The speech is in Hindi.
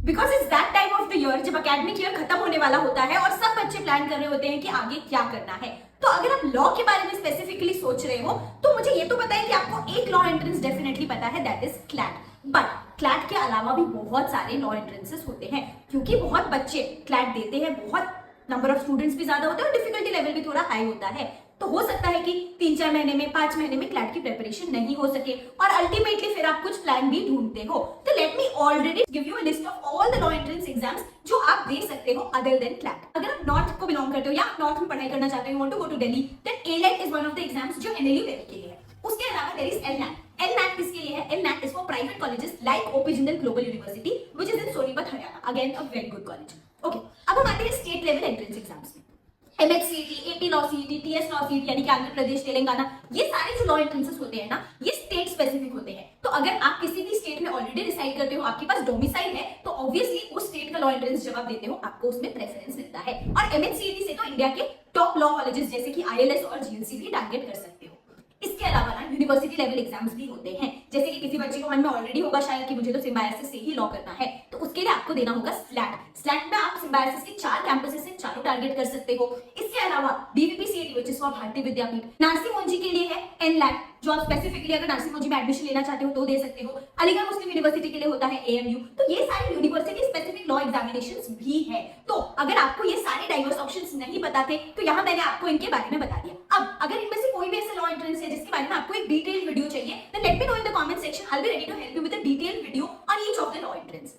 Because it's that time of the year जब एकेडमिक ईयर खत्म होने वाला होता है और सब बच्चे प्लान कर रहे होते हैं कि आगे क्या करना है। तो अगर आप लॉ के बारे में स्पेसिफिकली सोच रहे हो तो मुझे ये तो पता है कि आपको एक लॉ एंट्रेंस डेफिनेटली पता है, that is CLAT. But CLAT के अलावा भी बहुत सारे लॉ एंट्रेंसेस होते हैं, क्योंकि बहुत बच्चे क्लैट देते हैं, बहुत नंबर ऑफ स्टूडेंट्स भी ज्यादा होते हैं और डिफिकल्टी लेवल भी थोड़ा हाई होता है। तो हो सकता है कि 3-4 महीने में 5 महीने में क्लैट की प्रिपरेशन नहीं हो सके और अल्टीमेटली फिर आप कुछ प्लान भी ढूंढते हो। तो let me already give you a list of all the law entrance exams जो आप दे सकते हो अदर देन क्लैट। अगर आप नॉर्थ को बिलोंग करते हो या नॉर्थ में पढ़ाई करना चाहते हो, want to go to Delhi, then AILET is one of the exams जो एनएलयू दिल्ली के लिए है। उसके अलावा देयर इज एलनैट। एलनैट किसके लिए है? LNAT is for private colleges like OP Jindal global university which is in Sonipat Haryana, again a very good college. Okay, अब हम आते हैं स्टेट लेवल एंट्रेंस एग्जाम्स में। MHCET, AP law CET, TS law CET यानी कि आंध्र प्रदेश, तेलंगाना, ये सारे जो लॉ एंट्रेंसेस होते हैं ना, ये स्टेट स्पेसिफिक होते हैं। तो अगर आप किसी भी स्टेट में ऑलरेडी डिसाइड करते हो, आपके पास डोमिसाइल है, तो ऑब्वियसली उस स्टेट का लॉ एंट्रेंस जब आप देते हो आपको उसमें प्रेफरेंस मिलता है। और एमएचसीईटी से तो इंडिया के टॉप लॉ कॉलेजेस जैसे कि आईएलएस और जीएलसी भी टारगेट कर सकते हो। इसके अलावा ना यूनिवर्सिटी लेवल एग्जाम्स भी होते हैं, जैसे कि किसी बच्चे को मन में ऑलरेडी होगा शायद कि मुझे तो सिम्बायोसिस से ही लॉ करना है, तो उसके लिए आपको देना होगा स्लैट। स्लैट में आप सिम्बायोसिस के 4 कैंपसेस से चारों टारगेट कर सकते हो। इसके अलावा डीवीपीसीएटी व्हिच इज फॉर भारतीय विद्यापीठ, नारसी मोंजी के लिए है एनलैट, जो आप स्पेसिफिकली अगर नारसी मोंजी में एडमिशन लेना चाहते हो तो दे सकते हो। अलीगढ़ मुस्लिम यूनिवर्सिटी के लिए होता है एएमयू। तो ये सारे यूनिवर्सिटी स्पेसिफिक लॉ एग्जामिनेशंस भी है। तो अगर आपको ये सारे डाइवर्स ऑप्शंस नहीं पता थे तो यहाँ मैंने आपको इनके बारे में बता दिया। अब अगर इनमें से कोई भी ऐसा लॉ एंट्रेंस है जिसके बारे में आपको एक डिटेल्ड वीडियो चाहिए, then let me know in the comment section. I'll be ready to help you with a detailed video on each of the law entrance.